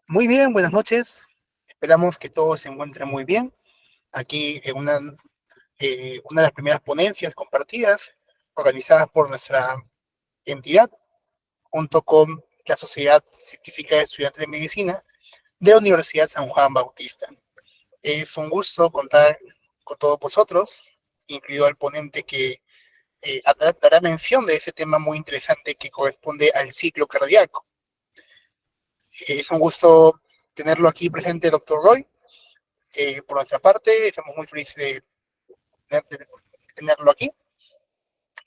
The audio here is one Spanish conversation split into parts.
Muy bien, buenas noches. Esperamos que todos se encuentren muy bien. Aquí en una de las primeras ponencias compartidas, organizadas por nuestra entidad, junto con la Sociedad Científica de Estudiantes de Medicina de la Universidad San Juan Bautista. Es un gusto contar con todos vosotros, incluido al ponente que dará mención de ese tema muy interesante que corresponde al ciclo cardíaco. Es un gusto tenerlo aquí presente, doctor Roy. Por nuestra parte, estamos muy felices de tenerlo aquí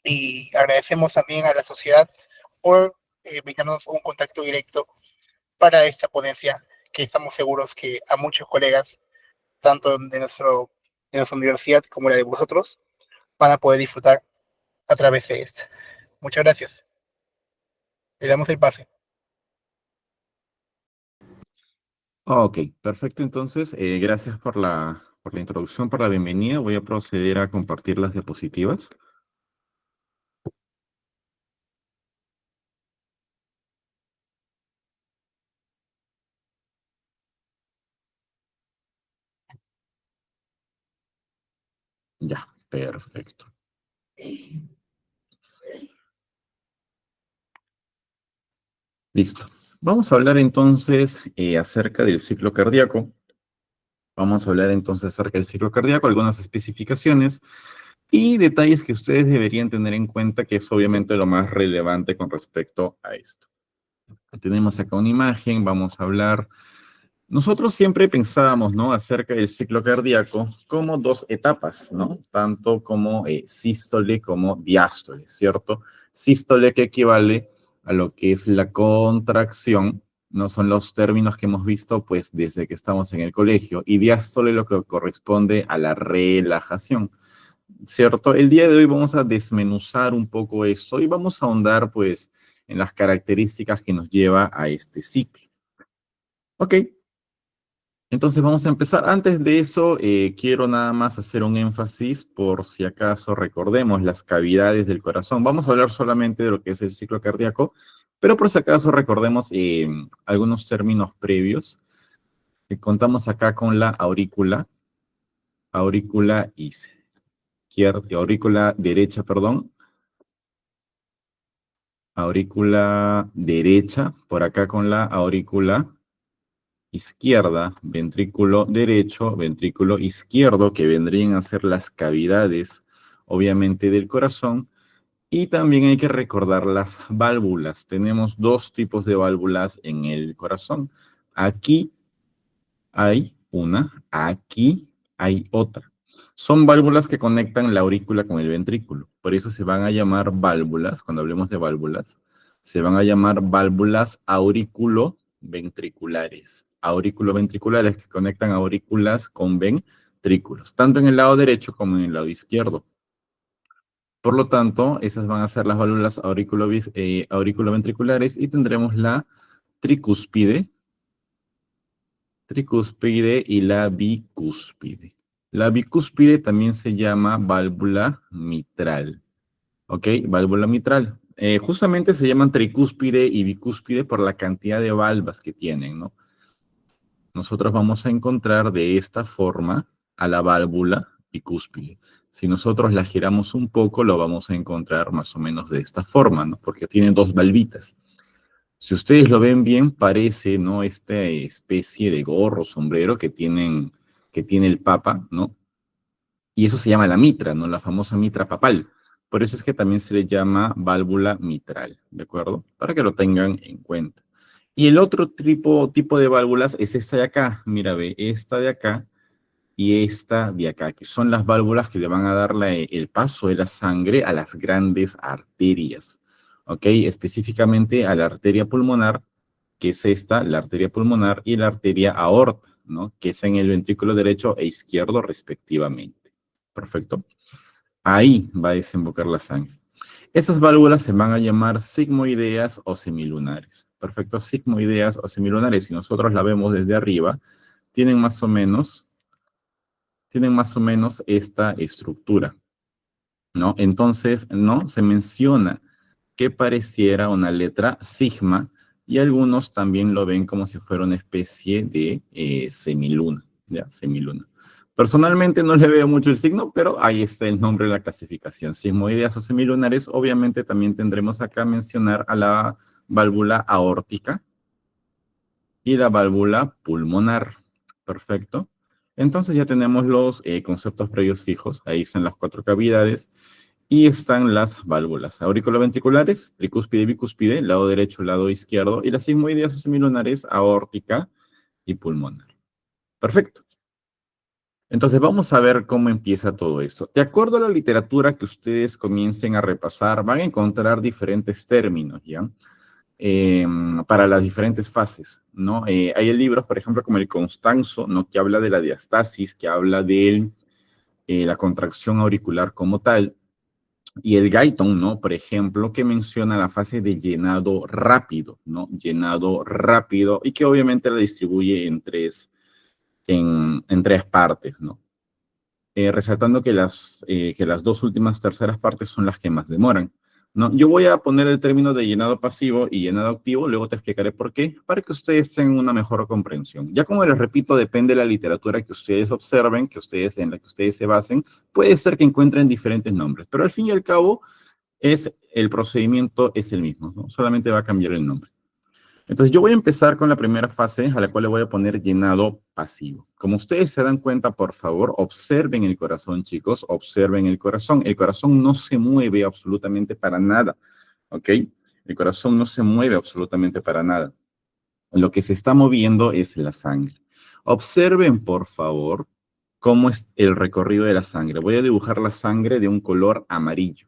y agradecemos también a la sociedad por brindarnos un contacto directo para esta ponencia que estamos seguros que a muchos colegas, tanto de nuestra universidad como la de vosotros, van a poder disfrutar a través de esta. Muchas gracias. Le damos el pase. Ok, perfecto. Entonces, gracias por la introducción, por la bienvenida. Voy a proceder a compartir las diapositivas. Ya, perfecto. Listo. Vamos a hablar entonces acerca del ciclo cardíaco. Vamos a hablar entonces acerca del ciclo cardíaco, algunas especificaciones y detalles que ustedes deberían tener en cuenta, que es obviamente lo más relevante con respecto a esto. Tenemos acá una imagen, vamos a hablar. Nosotros siempre pensábamos, ¿no?, acerca del ciclo cardíaco como dos etapas, ¿no? Tanto como sístole como diástole, ¿cierto? Sístole, que equivale a lo que es la contracción, no son los términos que hemos visto pues desde que estamos en el colegio, y diástole lo que corresponde a la relajación, ¿cierto? El día de hoy vamos a desmenuzar un poco esto y vamos a ahondar pues en las características que nos lleva a este ciclo. Ok. Entonces vamos a empezar. Antes de eso, quiero nada más hacer un énfasis por si acaso recordemos las cavidades del corazón. Vamos a hablar solamente de lo que es el ciclo cardíaco, pero por si acaso recordemos algunos términos previos. Contamos acá con la aurícula izquierda, aurícula derecha, perdón. Aurícula derecha, por acá con la aurícula izquierda, ventrículo derecho, ventrículo izquierdo, que vendrían a ser las cavidades, obviamente, del corazón. Y también hay que recordar las válvulas. Tenemos dos tipos de válvulas en el corazón. Aquí hay una, aquí hay otra. Son válvulas que conectan la aurícula con el ventrículo. Por eso se van a llamar válvulas, cuando hablemos de válvulas, se van a llamar válvulas auriculoventriculares. Auriculoventriculares que conectan aurículas con ventrículos, tanto en el lado derecho como en el lado izquierdo. Por lo tanto, esas van a ser las válvulas auriculoventriculares y tendremos la tricúspide y la bicúspide. La bicúspide también se llama válvula mitral. ¿Ok? Válvula mitral. Justamente se llaman tricúspide y bicúspide por la cantidad de valvas que tienen, ¿no? Nosotros vamos a encontrar de esta forma a la válvula bicúspide. Si nosotros la giramos un poco, lo vamos a encontrar más o menos de esta forma, ¿no? Porque tiene dos valvitas. Si ustedes lo ven bien, parece, ¿no?, esta especie de gorro, sombrero que tiene el Papa, ¿no? Y eso se llama la mitra, ¿no? La famosa mitra papal. Por eso es que también se le llama válvula mitral, ¿de acuerdo? Para que lo tengan en cuenta. Y el otro tipo de válvulas es esta de acá. Mira, ve, esta de acá y esta de acá, que son las válvulas que le van a dar el paso de la sangre a las grandes arterias, ¿ok? Específicamente a la arteria pulmonar, que es esta, la arteria pulmonar, y la arteria aorta, ¿no?, que es en el ventrículo derecho e izquierdo respectivamente. Perfecto. Ahí va a desembocar la sangre. Esas válvulas se van a llamar sigmoideas o semilunares. Perfecto, sigmoideas o semilunares. Si nosotros la vemos desde arriba, tienen más o menos esta estructura, ¿no? Entonces, ¿no?, se menciona que pareciera una letra sigma, y algunos también lo ven como si fuera una especie de semiluna, ¿ya? Semiluna. Personalmente no le veo mucho el signo, pero ahí está el nombre de la clasificación. Sismoideas o semilunares, obviamente también tendremos acá mencionar a la válvula aórtica y la válvula pulmonar. Perfecto. Entonces ya tenemos los conceptos previos fijos. Ahí están las 4 cavidades y están las válvulas auriculoventriculares, tricúspide y bicúspide, lado derecho, lado izquierdo, y las sismoideas o semilunares, aórtica y pulmonar. Perfecto. Entonces vamos a ver cómo empieza todo esto. De acuerdo a la literatura que ustedes comiencen a repasar, van a encontrar diferentes términos, ¿ya? Para las diferentes fases, ¿no? Hay libros, por ejemplo, como el Constanzo, ¿no? Que habla de la diastasis, que habla de la contracción auricular como tal, y el Guyton, ¿no? Por ejemplo, que menciona la fase de llenado rápido, ¿no? Llenado rápido, y que obviamente la distribuye en tres partes, ¿no? Resaltando que las dos últimas terceras partes son las que más demoran, ¿no? Yo voy a poner el término de llenado pasivo y llenado activo, luego te explicaré por qué, para que ustedes tengan una mejor comprensión. Ya como les repito, depende de la literatura que ustedes observen, en la que ustedes se basen, puede ser que encuentren diferentes nombres, pero al fin y al cabo, el procedimiento es el mismo, ¿no? Solamente va a cambiar el nombre. Entonces yo voy a empezar con la primera fase a la cual le voy a poner llenado pasivo. Como ustedes se dan cuenta, por favor, observen el corazón, chicos, observen el corazón. El corazón no se mueve absolutamente para nada, ¿ok? El corazón no se mueve absolutamente para nada. Lo que se está moviendo es la sangre. Observen, por favor, cómo es el recorrido de la sangre. Voy a dibujar la sangre de un color amarillo,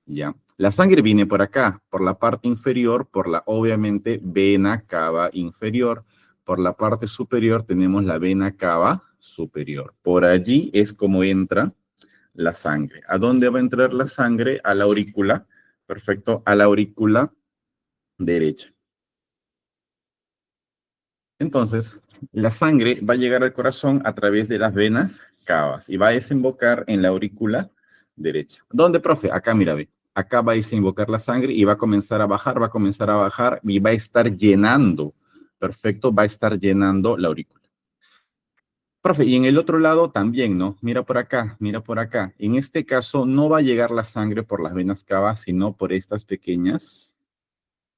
¿ya? La sangre viene por acá, por la parte inferior, obviamente, vena cava inferior. Por la parte superior tenemos la vena cava superior. Por allí es como entra la sangre. ¿A dónde va a entrar la sangre? A la aurícula. Perfecto, a la aurícula derecha. Entonces, la sangre va a llegar al corazón a través de las venas cavas y va a desembocar en la aurícula derecha. ¿Dónde, profe? Acá, mira, ve. Acá va a desembocar la sangre y va a comenzar a bajar, y va a estar llenando. Perfecto, va a estar llenando la aurícula. Profe, y en el otro lado también, ¿no? Mira por acá, mira por acá. En este caso no va a llegar la sangre por las venas cavas, sino por estas pequeñas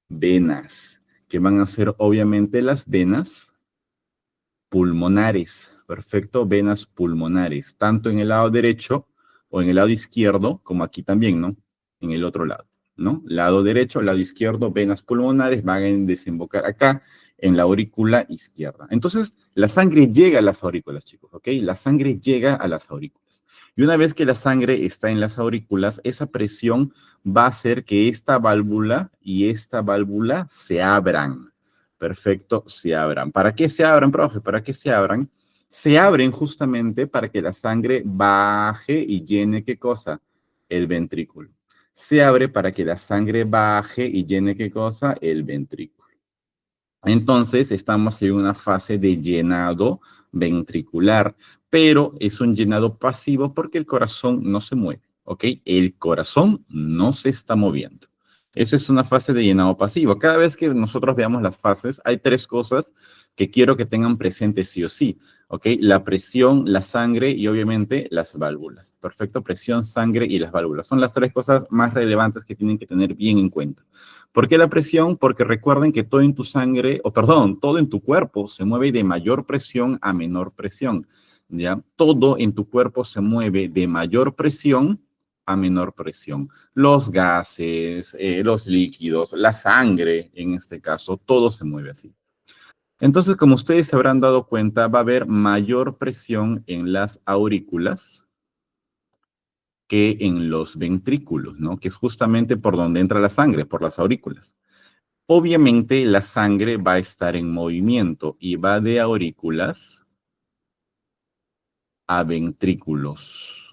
venas, que van a ser obviamente las venas pulmonares, perfecto, venas pulmonares, tanto en el lado derecho o en el lado izquierdo, como aquí también, ¿no? En el otro lado, ¿no? Lado derecho, lado izquierdo, venas pulmonares van a desembocar acá en la aurícula izquierda. Entonces, la sangre llega a las aurículas, chicos, ¿ok? La sangre llega a las aurículas. Y una vez que la sangre está en las aurículas, esa presión va a hacer que esta válvula y esta válvula se abran. Perfecto, se abran. ¿Para qué se abran, profe? ¿Para qué se abran? Se abren justamente para que la sangre baje y llene, ¿qué cosa? El ventrículo. Se abre para que la sangre baje y llene, ¿qué cosa? El ventrículo. Entonces, estamos en una fase de llenado ventricular, pero es un llenado pasivo porque el corazón no se mueve, ¿ok? El corazón no se está moviendo. Eso es una fase de llenado pasivo. Cada vez que nosotros veamos las fases, hay tres cosas que quiero que tengan presente sí o sí, ¿ok? La presión, la sangre y obviamente las válvulas. Perfecto, presión, sangre y las válvulas. Son las tres cosas más relevantes que tienen que tener bien en cuenta. ¿Por qué la presión? Porque recuerden que todo en tu sangre, todo en tu cuerpo se mueve de mayor presión a menor presión, ¿ya? Todo en tu cuerpo se mueve de mayor presión a menor presión. Los gases, los líquidos, la sangre, en este caso, todo se mueve así. Entonces, como ustedes se habrán dado cuenta, va a haber mayor presión en las aurículas que en los ventrículos, ¿no? Que es justamente por donde entra la sangre, por las aurículas. Obviamente, la sangre va a estar en movimiento y va de aurículas a ventrículos,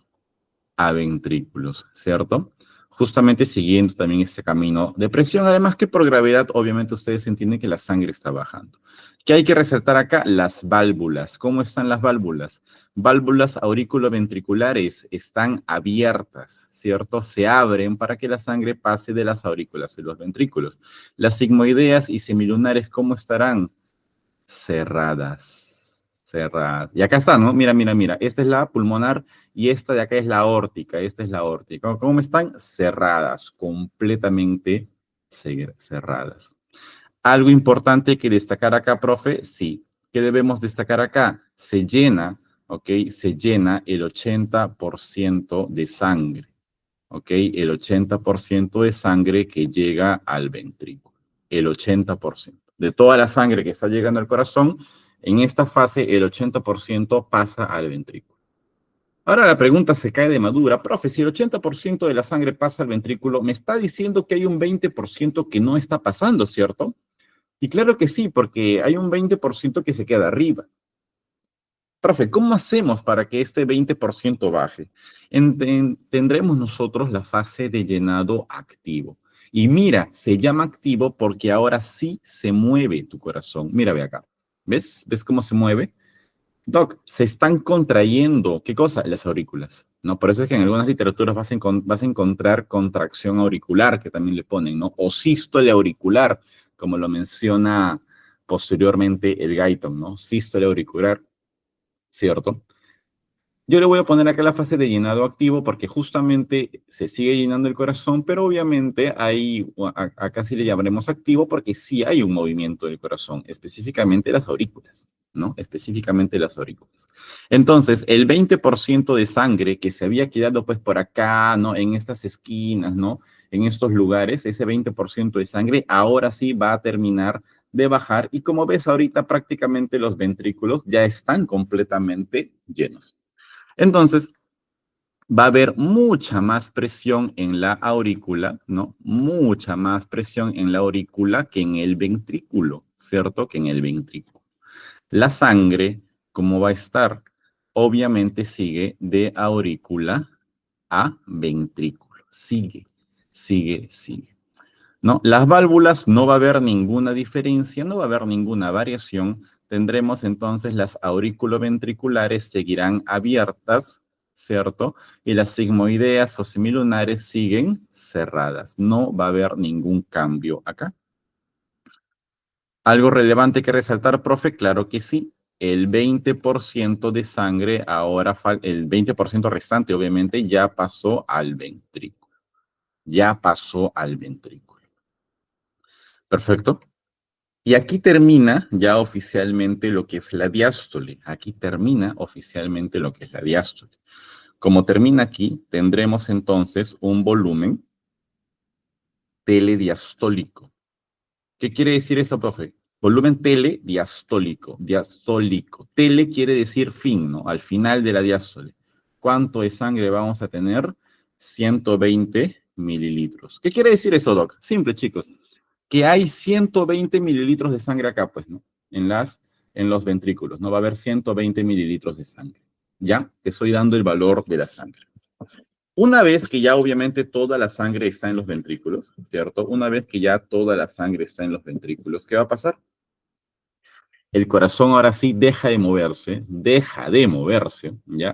¿cierto? justamente siguiendo también este camino de presión. Además que por gravedad, obviamente ustedes entienden que la sangre está bajando. ¿Qué hay que resaltar acá? Las válvulas. ¿Cómo están las válvulas? Válvulas auriculoventriculares están abiertas, ¿cierto? Se abren para que la sangre pase de las aurículas y los ventrículos. Las sigmoideas y semilunares, ¿cómo estarán? Cerradas, cerradas. Y acá está, ¿no? Mira, mira, mira. Esta es la pulmonar y esta de acá es la aórtica. Esta es la aórtica. ¿Cómo están? Cerradas, completamente cerradas. Algo importante que destacar acá, profe, sí. ¿Qué debemos destacar acá? Se llena, ¿ok? Se llena el 80% de sangre, ¿ok? El 80% de sangre que llega al ventrículo. El 80%. De toda la sangre que está llegando al corazón, en esta fase el 80% pasa al ventrículo. Ahora la pregunta se cae de madura. Profe, si el 80% de la sangre pasa al ventrículo, me está diciendo que hay un 20% que no está pasando, ¿cierto? Y claro que sí, porque hay un 20% que se queda arriba. Profe, ¿cómo hacemos para que este 20% baje? Tendremos nosotros la fase de llenado activo. Y mira, se llama activo porque ahora sí se mueve tu corazón. Mira, ve acá. ¿Ves? ¿Ves cómo se mueve? Doc, se están contrayendo. ¿Qué cosa? Las aurículas. ¿No? Por eso es que en algunas literaturas vas a encontrar contracción auricular, que también le ponen, ¿no? O sístole auricular, como lo menciona posteriormente el Guyton, ¿no? Sístole auricular, ¿cierto? Yo le voy a poner acá la fase de llenado activo porque justamente se sigue llenando el corazón, pero obviamente acá sí le llamaremos activo porque sí hay un movimiento del corazón, específicamente las aurículas, ¿no? Específicamente las aurículas. Entonces, el 20% de sangre que se había quedado pues por acá, ¿no? En estas esquinas, ¿no? En estos lugares, ese 20% de sangre ahora sí va a terminar de bajar y como ves ahorita prácticamente los ventrículos ya están completamente llenos. Entonces, va a haber mucha más presión en la aurícula, ¿no? Mucha más presión en la aurícula que en el ventrículo, ¿cierto? Que en el ventrículo. La sangre, ¿cómo va a estar? Obviamente sigue de aurícula a ventrículo. Sigue, sigue, sigue. ¿No? Las válvulas no va a haber ninguna diferencia, no va a haber ninguna variación. Tendremos entonces las auriculoventriculares seguirán abiertas, ¿cierto? Y las sigmoideas o semilunares siguen cerradas. No va a haber ningún cambio acá. ¿Algo relevante que resaltar, profe? Claro que sí. El 20% de sangre ahora, el 20% restante obviamente ya pasó al ventrículo. Ya pasó al ventrículo. Perfecto. Y aquí termina ya oficialmente lo que es la diástole. Aquí termina oficialmente lo que es la diástole. Como termina aquí, tendremos entonces un volumen telediastólico. ¿Qué quiere decir eso, profe? Volumen telediastólico, diastólico. Tele quiere decir fin, ¿no? Al final de la diástole. ¿Cuánto de sangre vamos a tener? 120 mililitros. ¿Qué quiere decir eso, Doc? Simple, chicos. Que hay 120 mililitros de sangre acá, pues, ¿no? En los ventrículos, ¿no? Va a haber 120 mililitros de sangre. ¿Ya? Te estoy dando el valor de la sangre. Una vez que ya obviamente toda la sangre está en los ventrículos, ¿cierto? Una vez que ya toda la sangre está en los ventrículos, ¿qué va a pasar? El corazón ahora sí deja de moverse, ¿ya?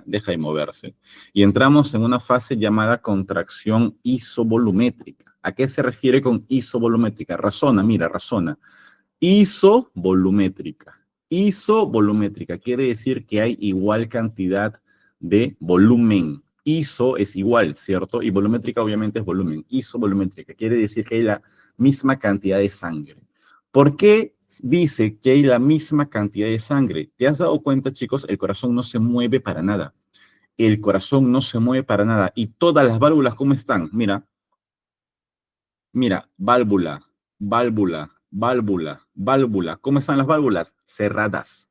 Deja de moverse. Y entramos en una fase llamada contracción isovolumétrica. ¿A qué se refiere con isovolumétrica? Razona, mira, razona. Isovolumétrica. Isovolumétrica quiere decir que hay igual cantidad de volumen. Iso es igual, ¿cierto? Y volumétrica obviamente es volumen. Isovolumétrica quiere decir que hay la misma cantidad de sangre. ¿Por qué dice que hay la misma cantidad de sangre? ¿Te has dado cuenta, chicos? El corazón no se mueve para nada. El corazón no se mueve para nada. Y todas las válvulas, ¿cómo están? Mira, mira, válvula, válvula, válvula, válvula. ¿Cómo están las válvulas? Cerradas.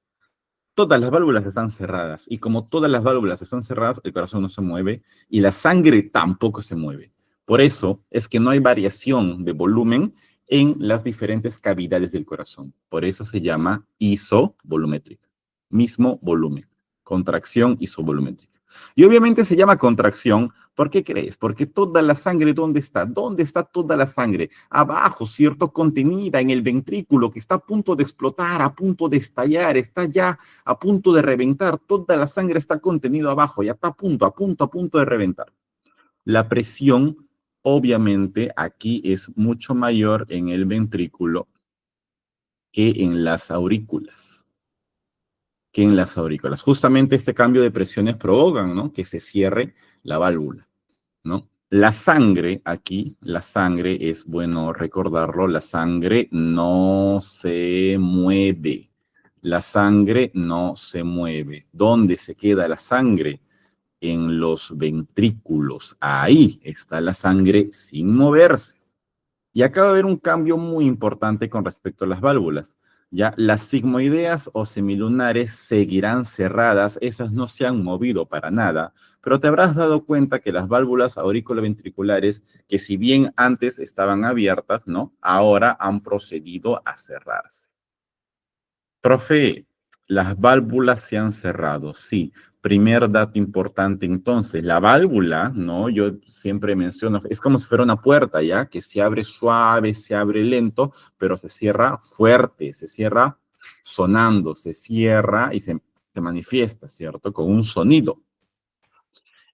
Todas las válvulas están cerradas. Y como todas las válvulas están cerradas, el corazón no se mueve y la sangre tampoco se mueve. Por eso es que no hay variación de volumen en las diferentes cavidades del corazón. Por eso se llama isovolumétrica. Mismo volumen. Contracción isovolumétrica. Y obviamente se llama contracción. ¿Por qué crees? Porque toda la sangre, ¿dónde está? ¿Dónde está toda la sangre? Abajo, ¿cierto? Contenida en el ventrículo que está a punto de explotar, a punto de estallar, está ya a punto de reventar. Toda la sangre está contenida abajo, ya está a punto de reventar. La presión, obviamente, aquí es mucho mayor en el ventrículo que en las aurículas. Justamente este cambio de presiones provocan, ¿no?, que se cierre la válvula, ¿no? La sangre, aquí, la sangre, es bueno recordarlo, la sangre no se mueve. La sangre no se mueve. ¿Dónde se queda la sangre? En los ventrículos. Ahí está la sangre sin moverse. Y acá va a haber un cambio muy importante con respecto a las válvulas. Ya las sigmoideas o semilunares seguirán cerradas, esas no se han movido para nada, pero te habrás dado cuenta que las válvulas auriculoventriculares, que si bien antes estaban abiertas, ¿no?, ahora han procedido a cerrarse. Profe, las válvulas se han cerrado, sí. Primer dato importante, entonces, la válvula, ¿no? Yo siempre menciono, es como si fuera una puerta, ¿ya? Que se abre suave, se abre lento, pero se cierra fuerte, se cierra sonando, se cierra y se manifiesta, ¿cierto? Con un sonido.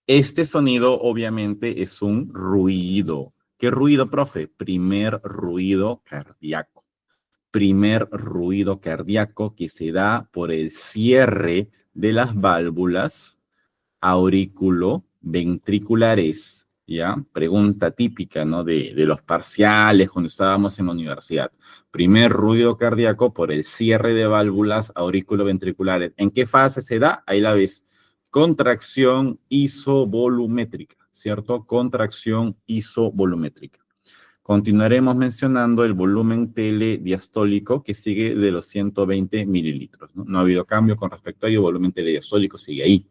Este sonido, obviamente, es un ruido. ¿Qué ruido, profe? Primer ruido cardíaco. Primer ruido cardíaco que se da por el cierre de las válvulas auriculoventriculares, ¿ya? Pregunta típica, ¿no?, de los parciales cuando estábamos en la universidad. Primer ruido cardíaco por el cierre de válvulas auriculoventriculares. ¿En qué fase se da? Ahí la ves. Contracción isovolumétrica, ¿cierto? Contracción isovolumétrica. Continuaremos mencionando el volumen telediastólico que sigue de los 120 mililitros, ¿no? No ha habido cambio con respecto a ello, el volumen telediastólico sigue ahí.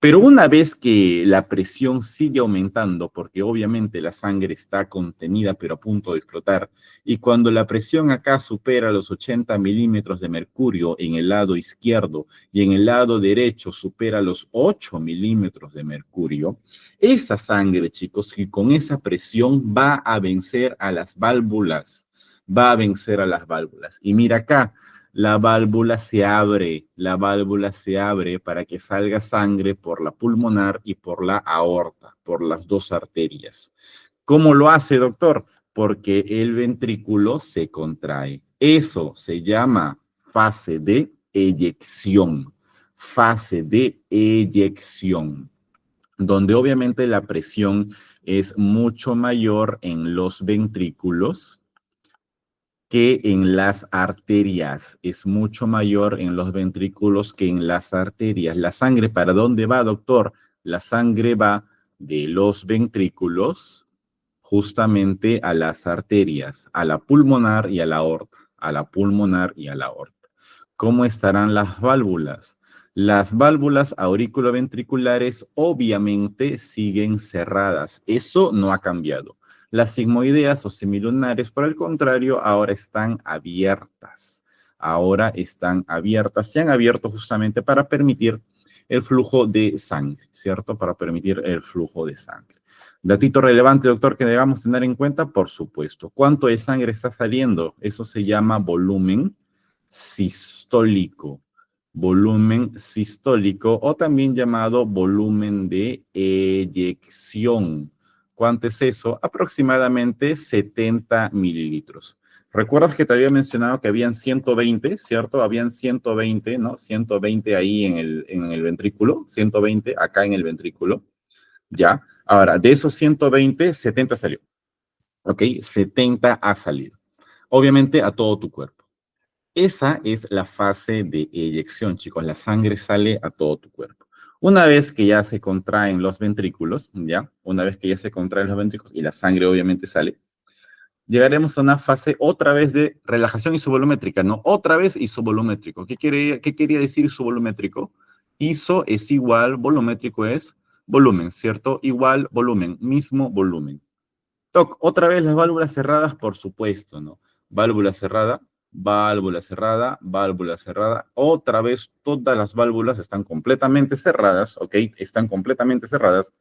Pero una vez que la presión sigue aumentando, porque obviamente la sangre está contenida pero a punto de explotar, y cuando la presión acá supera los 80 milímetros de mercurio en el lado izquierdo y en el lado derecho supera los 8 milímetros de mercurio, esa sangre, chicos, que con esa presión va a vencer a las válvulas, va a vencer a las válvulas. Y mira acá, la válvula se abre para que salga sangre por la pulmonar y por la aorta, por las dos arterias. ¿Cómo lo hace, doctor? Porque el ventrículo se contrae. Eso se llama fase de eyección. Fase de eyección, donde obviamente la presión es mucho mayor en los ventrículos que en las arterias. Es mucho mayor en los ventrículos que en las arterias. ¿La sangre para dónde va, doctor? La sangre va de los ventrículos justamente a las arterias, a la pulmonar y a la aorta, a la pulmonar y a la aorta. ¿Cómo estarán las válvulas? Las válvulas auriculoventriculares obviamente siguen cerradas. Eso no ha cambiado. Las sigmoideas o semilunares, por el contrario, ahora están abiertas. Ahora están abiertas. Se han abierto justamente para permitir el flujo de sangre, ¿cierto? Para permitir el flujo de sangre. Datito relevante, doctor, que debamos tener en cuenta, por supuesto. ¿Cuánto de sangre está saliendo? Eso se llama volumen sistólico. Volumen sistólico o también llamado volumen de eyección. ¿Cuánto es eso? Aproximadamente 70 mililitros. ¿Recuerdas que te había mencionado que habían 120, cierto? Habían 120, ¿no? 120 ahí en el ventrículo, 120 acá en el ventrículo, ¿ya? Ahora, de esos 120, 70 salió, ¿ok? 70 ha salido. Obviamente a todo tu cuerpo. Esa es la fase de eyección, chicos. La sangre sale a todo tu cuerpo. Una vez que ya se contraen los ventrículos, ¿ya? Una vez que ya se contraen los ventrículos y la sangre obviamente sale, llegaremos a una fase otra vez de relajación isovolumétrica, ¿no? Otra vez isovolumétrico. ¿Qué quería decir isovolumétrico? Iso es igual, volumétrico es volumen, ¿cierto? Igual volumen, mismo volumen. Otra vez las válvulas cerradas, por supuesto, ¿no? Válvula cerrada, válvula cerrada. Otra vez todas las válvulas están completamente cerradas, ¿ok? Están completamente cerradas.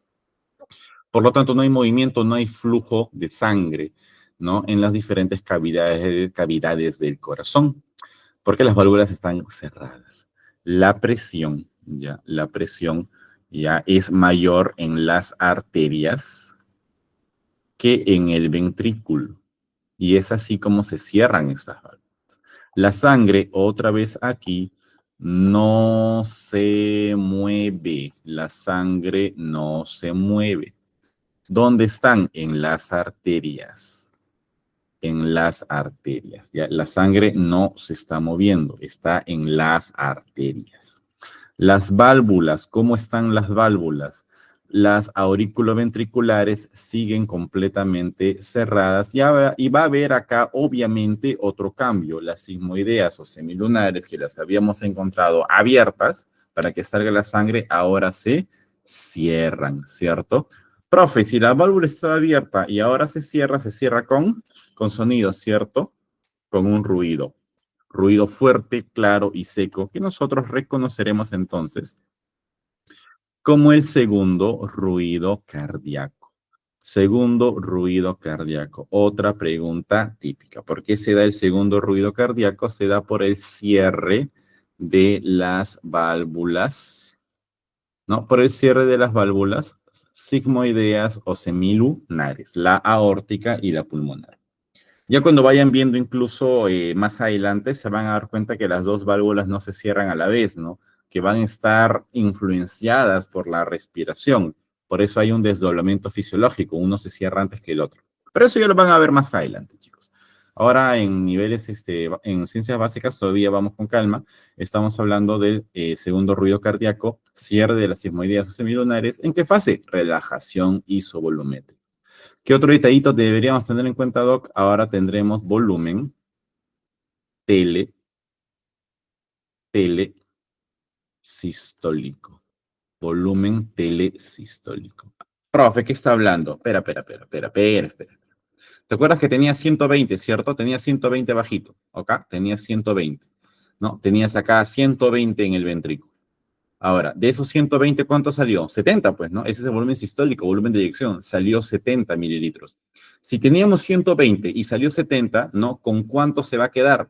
Por lo tanto, no hay movimiento, no hay flujo de sangre, ¿no? En las diferentes cavidades del corazón, porque las válvulas están cerradas. La presión ya es mayor en las arterias que en el ventrículo. Y es así como se cierran estas válvulas. La sangre, otra vez aquí, no se mueve. La sangre no se mueve. ¿Dónde están? En las arterias. En las arterias. ¿Ya? La sangre no se está moviendo, está en las arterias. Las válvulas, ¿cómo están las válvulas? Las auriculoventriculares siguen completamente cerradas y va a haber acá obviamente otro cambio. Las sigmoideas o semilunares que las habíamos encontrado abiertas para que salga la sangre ahora se cierran, ¿cierto? Profe, si la válvula estaba abierta y ahora se cierra con sonido, ¿cierto? Con un ruido. Ruido fuerte, claro y seco, que nosotros reconoceremos entonces como el segundo ruido cardíaco. Segundo ruido cardíaco. Otra pregunta típica. ¿Por qué se da el segundo ruido cardíaco? Se da por el cierre de las válvulas, ¿no? Por el cierre de las válvulas sigmoideas o semilunares, la aórtica y la pulmonar. Ya cuando vayan viendo incluso más adelante, se van a dar cuenta que las dos válvulas no se cierran a la vez, ¿no? Que van a estar influenciadas por la respiración. Por eso hay un desdoblamiento fisiológico, uno se cierra antes que el otro. Pero eso ya lo van a ver más adelante, chicos. Ahora en niveles, en ciencias básicas todavía vamos con calma. Estamos hablando del segundo ruido cardíaco, cierre de las sigmoideas o semilunares. ¿En qué fase? Relajación isovolumétrica. ¿Qué otro detallito deberíamos tener en cuenta, Doc? Ahora tendremos volumen, telesistólico. Volumen telesistólico. Profe, ¿qué está hablando? Espera. ¿Te acuerdas que tenía 120, cierto? Tenía 120 bajito, ¿ok? Tenía 120, ¿no? Tenías acá 120 en el ventrículo. Ahora, de esos 120, ¿cuánto salió? 70, pues, ¿no? Ese es el volumen sistólico, volumen de eyección. Salió 70 mililitros. Si teníamos 120 y salió 70, ¿no? ¿Con cuánto se va a quedar?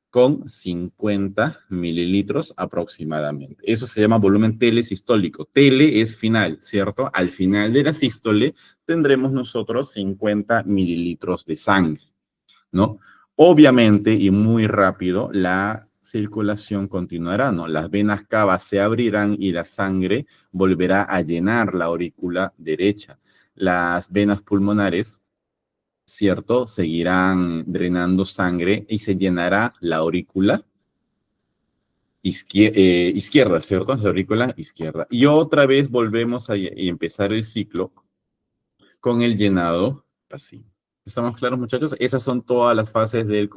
Con 50 mililitros aproximadamente. Eso se llama volumen telesistólico. Tele es final, ¿cierto? Al final de la sístole tendremos nosotros 50 mililitros de sangre, ¿no? Obviamente, y muy rápido, la circulación continuará, ¿no? Las venas cavas se abrirán y la sangre volverá a llenar la aurícula derecha. Las venas pulmonares, ¿cierto? Seguirán drenando sangre y se llenará la aurícula izquierda, ¿cierto? La aurícula izquierda. Y otra vez volvemos a empezar el ciclo con el llenado pasivo. ¿Estamos claros, muchachos? Esas son todas las fases del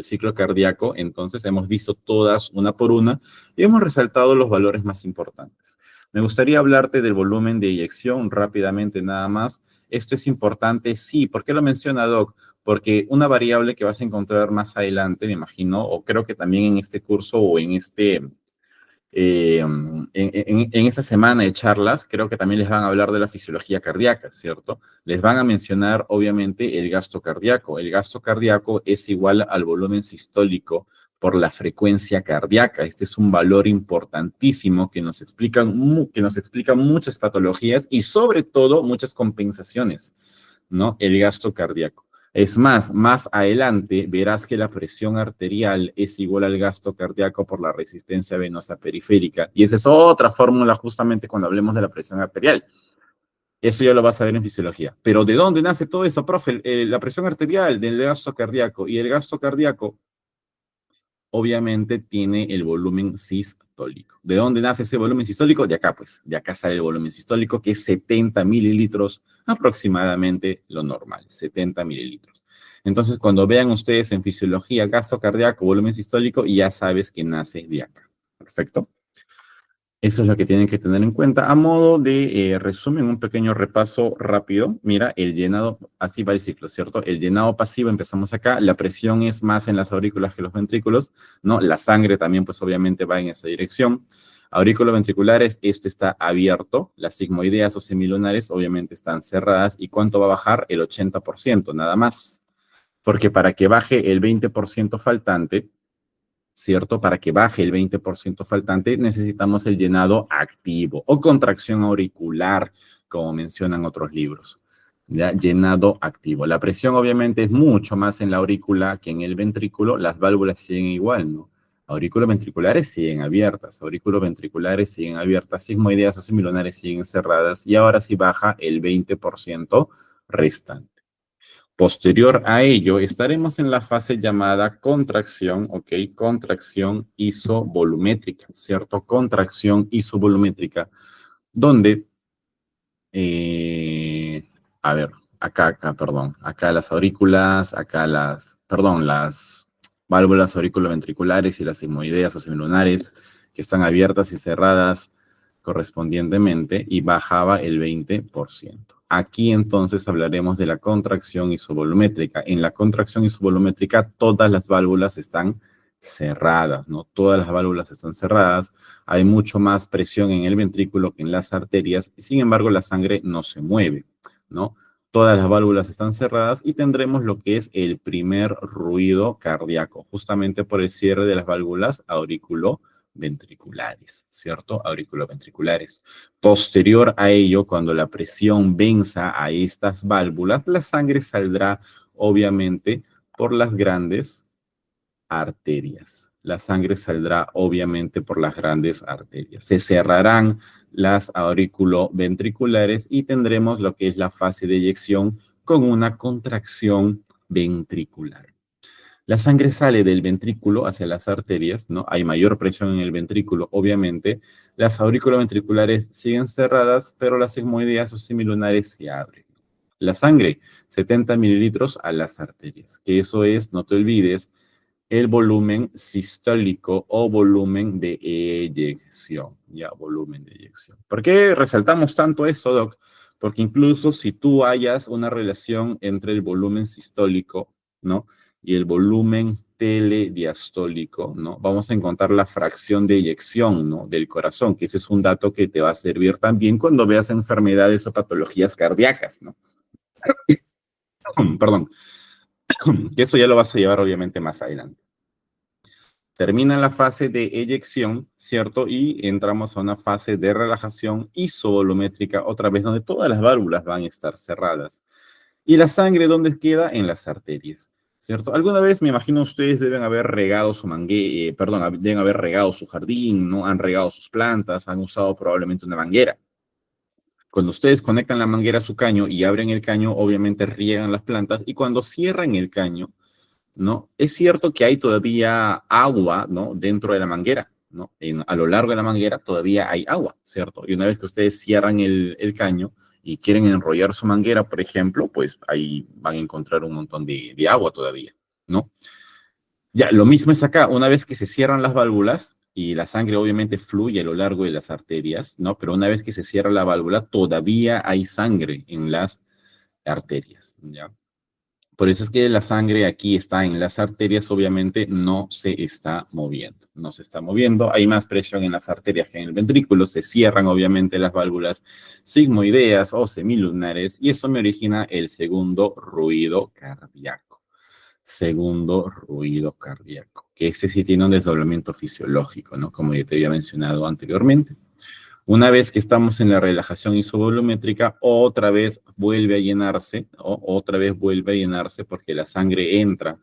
ciclo cardíaco. Entonces, hemos visto todas una por una y hemos resaltado los valores más importantes. Me gustaría hablarte del volumen de eyección rápidamente nada más. Esto es importante, sí. ¿Por qué lo menciona, Doc? Porque una variable que vas a encontrar más adelante, me imagino, o creo que también en este curso o en esta semana de charlas, creo que también les van a hablar de la fisiología cardíaca, ¿cierto? Les van a mencionar, obviamente, el gasto cardíaco. El gasto cardíaco es igual al volumen sistólico por la frecuencia cardíaca. Este es un valor importantísimo que nos explica muchas patologías y, sobre todo, muchas compensaciones, ¿no? El gasto cardíaco. Es más adelante verás que la presión arterial es igual al gasto cardíaco por la resistencia venosa periférica. Y esa es otra fórmula justamente cuando hablemos de la presión arterial. Eso ya lo vas a ver en fisiología. Pero ¿de dónde nace todo eso, profe? La presión arterial del gasto cardíaco. Y el gasto cardíaco obviamente tiene el volumen sistólico. ¿De dónde nace ese volumen sistólico? De acá, pues. De acá sale el volumen sistólico, que es 70 mililitros, aproximadamente lo normal, 70 mililitros. Entonces, cuando vean ustedes en fisiología gasto cardíaco, volumen sistólico, ya sabes que nace de acá. Perfecto. Eso es lo que tienen que tener en cuenta. A modo de resumen, un pequeño repaso rápido. Mira, el llenado, así va el ciclo, ¿cierto? El llenado pasivo, empezamos acá. La presión es más en las aurículas que los ventrículos, ¿no? La sangre también, pues obviamente va en esa dirección. Aurículos ventriculares, esto está abierto. Las sigmoideas o semilunares obviamente están cerradas. ¿Y cuánto va a bajar? El 80%, nada más. Porque para que baje el 20% faltante, ¿cierto? Para que baje el 20% faltante, necesitamos el llenado activo o contracción auricular, como mencionan otros libros. ¿Ya? Llenado activo. La presión obviamente es mucho más en la aurícula que en el ventrículo. Las válvulas siguen igual, ¿no? Aurículos ventriculares siguen abiertas, aurículos ventriculares siguen abiertas, sigmoideas o semilunares siguen cerradas y ahora sí baja el 20% restante. Posterior a ello, estaremos en la fase llamada contracción, ¿ok? Contracción isovolumétrica, ¿cierto? Contracción isovolumétrica, donde, a ver, perdón, acá las aurículas, las válvulas auriculoventriculares y las sigmoideas o semilunares que están abiertas y cerradas correspondientemente y bajaba el 20%. Aquí entonces hablaremos de la contracción isovolumétrica. En la contracción isovolumétrica todas las válvulas están cerradas, ¿no? Todas las válvulas están cerradas, hay mucho más presión en el ventrículo que en las arterias, y sin embargo la sangre no se mueve, ¿no? Todas las válvulas están cerradas y tendremos lo que es el primer ruido cardíaco, justamente por el cierre de las válvulas auriculoventriculares, ¿cierto? Auriculoventriculares. Posterior a ello, cuando la presión venza a estas válvulas, la sangre saldrá, obviamente, por las grandes arterias. La sangre saldrá obviamente por las grandes arterias. Se cerrarán las auriculoventriculares y tendremos lo que es la fase de eyección con una contracción ventricular. La sangre sale del ventrículo hacia las arterias, ¿no? Hay mayor presión en el ventrículo, obviamente. Las auriculoventriculares siguen cerradas, pero las sigmoideas o semilunares se abren. La sangre, 70 mililitros a las arterias, que eso es, no te olvides, el volumen sistólico o volumen de eyección. Ya, volumen de eyección. ¿Por qué resaltamos tanto eso, Doc? Porque incluso si tú hayas una relación entre el volumen sistólico, ¿no? Y el volumen telediastólico, ¿no? Vamos a encontrar la fracción de eyección, ¿no? Del corazón, que ese es un dato que te va a servir también cuando veas enfermedades o patologías cardíacas, ¿no? Perdón. Que eso ya lo vas a llevar obviamente más adelante. Termina la fase de eyección, ¿cierto? Y entramos a una fase de relajación isovolumétrica, otra vez donde todas las válvulas van a estar cerradas. ¿Y la sangre dónde queda? En las arterias, ¿cierto? Alguna vez me imagino ustedes deben haber regado su deben haber regado su jardín, ¿no? Han regado sus plantas, han usado probablemente una manguera. Cuando ustedes conectan la manguera a su caño y abren el caño, obviamente riegan las plantas y cuando cierran el caño, ¿no? Es cierto que hay todavía agua, ¿no? Dentro de la manguera, ¿no? A lo largo de la manguera todavía hay agua, ¿cierto? Y una vez que ustedes cierran el caño y quieren enrollar su manguera, por ejemplo, pues ahí van a encontrar un montón de agua todavía, ¿no? Ya, lo mismo es acá, una vez que se cierran las válvulas y la sangre obviamente fluye a lo largo de las arterias, ¿no? Pero una vez que se cierra la válvula, todavía hay sangre en las arterias, ¿ya? Por eso es que la sangre aquí está en las arterias, obviamente no se está moviendo, no se está moviendo. Hay más presión en las arterias que en el ventrículo, se cierran obviamente las válvulas sigmoideas o semilunares y eso me origina el segundo ruido cardíaco. Segundo ruido cardíaco, que este sí tiene un desdoblamiento fisiológico, ¿no? Como ya te había mencionado anteriormente. Una vez que estamos en la relajación isovolumétrica, otra vez vuelve a llenarse, otra vez vuelve a llenarse porque la sangre entra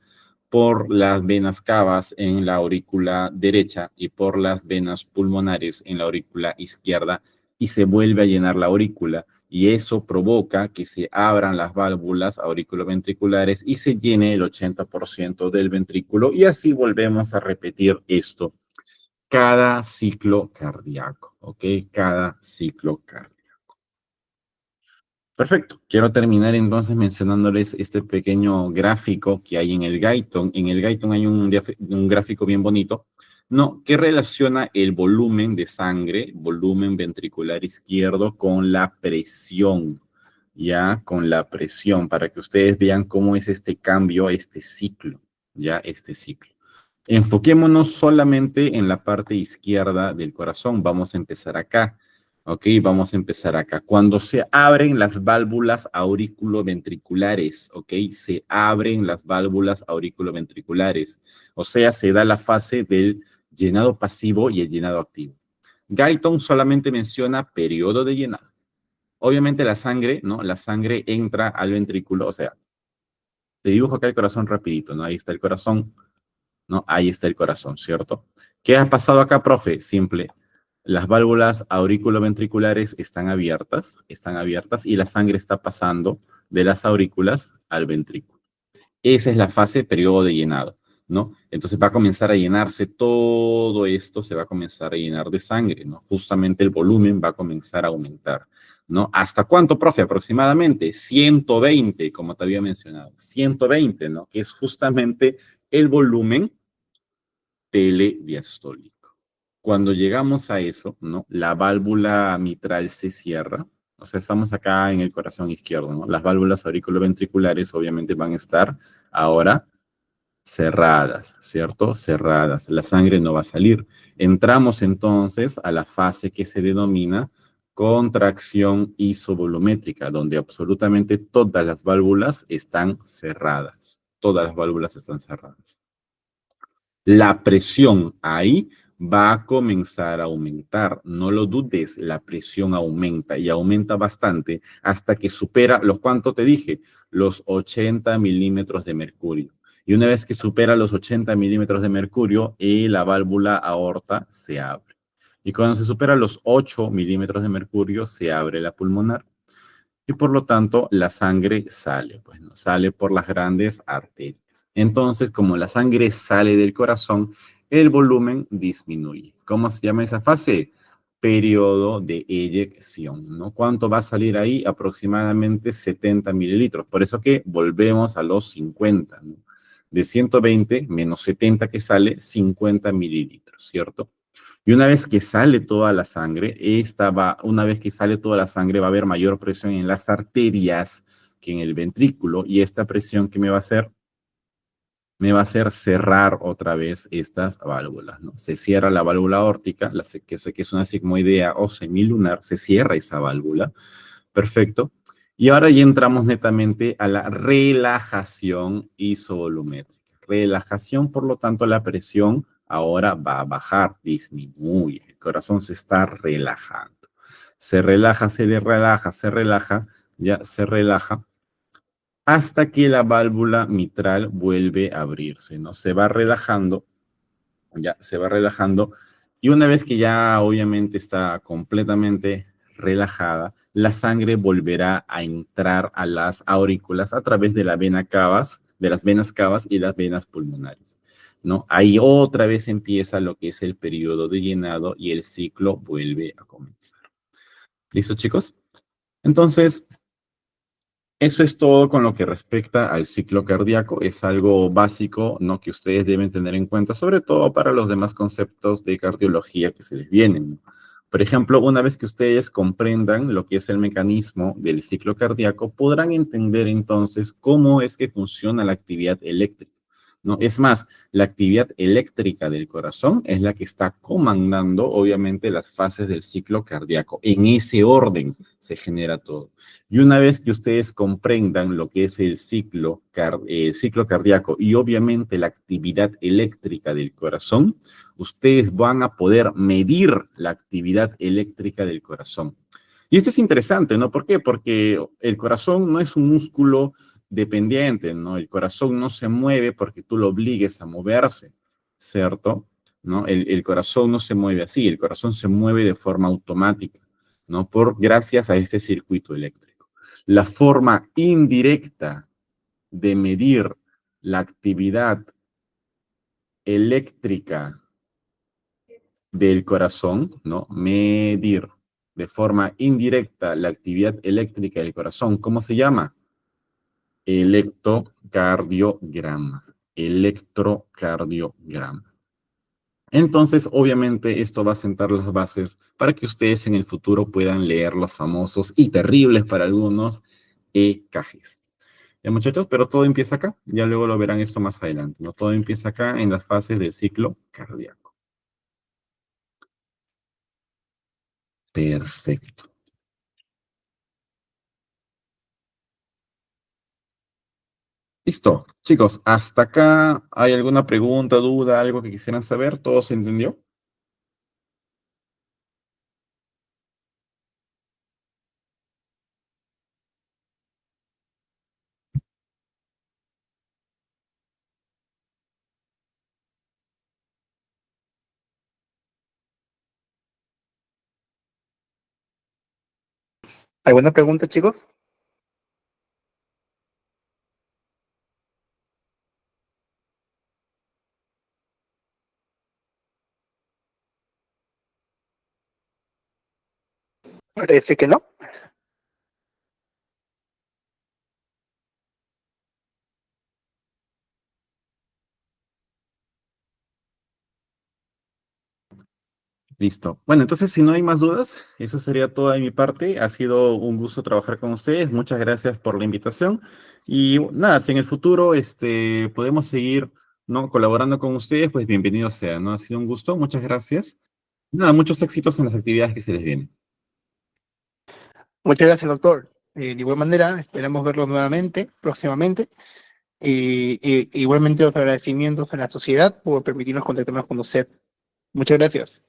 por las venas cavas en la aurícula derecha y por las venas pulmonares en la aurícula izquierda y se vuelve a llenar la aurícula y eso provoca que se abran las válvulas auriculoventriculares y se llene el 80% del ventrículo y así volvemos a repetir esto cada ciclo cardíaco, ¿ok? Cada ciclo cardíaco. Perfecto. Quiero terminar entonces mencionándoles este pequeño gráfico que hay en el Guyton. En el Guyton hay un gráfico bien bonito No, ¿qué relaciona el volumen de sangre, volumen ventricular izquierdo, con la presión? Ya, con la presión, para que ustedes vean cómo es este cambio, este ciclo, ya, este ciclo. Enfoquémonos solamente en la parte izquierda del corazón. Vamos a empezar acá. Ok, vamos a empezar acá. Cuando se abren las válvulas auriculoventriculares, ok, se abren las válvulas auriculoventriculares. O sea, se da la fase del llenado pasivo y el llenado activo. Guyton solamente menciona periodo de llenado. Obviamente la sangre, ¿no? La sangre entra al ventrículo, o sea, te dibujo acá el corazón rapidito, ¿no? Ahí está el corazón, ¿no? Ahí está el corazón, ¿cierto? ¿Qué ha pasado acá, profe? Simple. Las válvulas auriculoventriculares están abiertas y la sangre está pasando de las aurículas al ventrículo. Esa es la fase periodo de llenado, ¿no? Entonces va a comenzar a llenarse todo esto, se va a comenzar a llenar de sangre, ¿no? Justamente el volumen va a comenzar a aumentar, ¿no? ¿Hasta cuánto, profe? Aproximadamente 120, como te había mencionado, 120, ¿no? Que es justamente el volumen telediastólico. Cuando llegamos a eso, ¿no? La válvula mitral se cierra, o sea, estamos acá en el corazón izquierdo, ¿no? Las válvulas auriculoventriculares obviamente van a estar ahora cerradas, ¿cierto? Cerradas. La sangre no va a salir. Entramos entonces a la fase que se denomina contracción isovolumétrica, donde absolutamente todas las válvulas están cerradas. Todas las válvulas están cerradas. La presión ahí va a comenzar a aumentar. No lo dudes, la presión aumenta y aumenta bastante hasta que supera los, ¿cuánto te dije? Los 80 milímetros de mercurio. Y una vez que supera los 80 milímetros de mercurio, la válvula aorta se abre. Y cuando se supera los 8 milímetros de mercurio, se abre la pulmonar. Y por lo tanto, la sangre sale, pues no sale por las grandes arterias. Entonces, como la sangre sale del corazón, el volumen disminuye. ¿Cómo se llama esa fase? Periodo de eyección, ¿no? ¿Cuánto va a salir ahí? Aproximadamente 70 mililitros. Por eso que volvemos a los 50, ¿no? De 120 menos 70 que sale, 50 mililitros, ¿cierto? Y una vez que sale toda la sangre, una vez que sale toda la sangre, va a haber mayor presión en las arterias que en el ventrículo. Y esta presión que me va a hacer cerrar otra vez estas válvulas, ¿no? Se cierra la válvula aórtica, que es una sigmoidea o semilunar, se cierra esa válvula. Perfecto. Y ahora ya entramos netamente a la relajación isovolumétrica. Relajación, por lo tanto, la presión ahora va a bajar, disminuye. El corazón se está relajando. Se relaja, se relaja, ya se relaja hasta que la válvula mitral vuelve a abrirse, ¿no? Se va relajando, ya se va relajando, y una vez que ya obviamente está completamente relajada, la sangre volverá a entrar a las aurículas a través de la vena cavas, de las venas cavas y las venas pulmonares, ¿no? Ahí otra vez empieza lo que es el periodo de llenado y el ciclo vuelve a comenzar. ¿Listo, chicos? Entonces, eso es todo con lo que respecta al ciclo cardíaco. Es algo básico, ¿no? Que ustedes deben tener en cuenta, sobre todo para los demás conceptos de cardiología que se les vienen, ¿no? Por ejemplo, una vez que ustedes comprendan lo que es el mecanismo del ciclo cardíaco, podrán entender entonces cómo es que funciona la actividad eléctrica, ¿no? Es más, la actividad eléctrica del corazón es la que está comandando, obviamente, las fases del ciclo cardíaco. En ese orden se genera todo. Y una vez que ustedes comprendan lo que es el ciclo cardíaco y obviamente la actividad eléctrica del corazón, ustedes van a poder medir la actividad eléctrica del corazón. Y esto es interesante, ¿no? ¿Por qué? Porque el corazón no es un músculo dependiente, ¿no? El corazón no se mueve porque tú lo obligues a moverse, ¿cierto? ¿No? El corazón no se mueve así, el corazón se mueve de forma automática, ¿no? Gracias a este circuito eléctrico. La forma indirecta de medir la actividad eléctrica del corazón, ¿no? Medir de forma indirecta la actividad eléctrica del corazón, ¿cómo se llama? Electrocardiograma. Electrocardiograma. Entonces, obviamente, esto va a sentar las bases para que ustedes en el futuro puedan leer los famosos y terribles para algunos EKGs. Ya, muchachos, pero todo empieza acá. Ya luego lo verán esto más adelante, ¿no? Todo empieza acá en las fases del ciclo cardíaco. Perfecto. Listo. Chicos, hasta acá, ¿hay alguna pregunta, duda, algo que quisieran saber? ¿Todo se entendió? ¿Alguna pregunta, chicos? Parece que no. Listo. Bueno, entonces, si no hay más dudas, eso sería todo de mi parte. Ha sido un gusto trabajar con ustedes. Muchas gracias por la invitación. Y nada, si en el futuro podemos seguir, ¿no?, colaborando con ustedes, pues bienvenido sea, ¿no? Ha sido un gusto. Muchas gracias. Nada, muchos éxitos en las actividades que se les vienen. Muchas gracias, doctor. De igual manera, esperamos verlo nuevamente, próximamente. Igualmente los agradecimientos a la sociedad por permitirnos contactarnos con usted. Muchas gracias.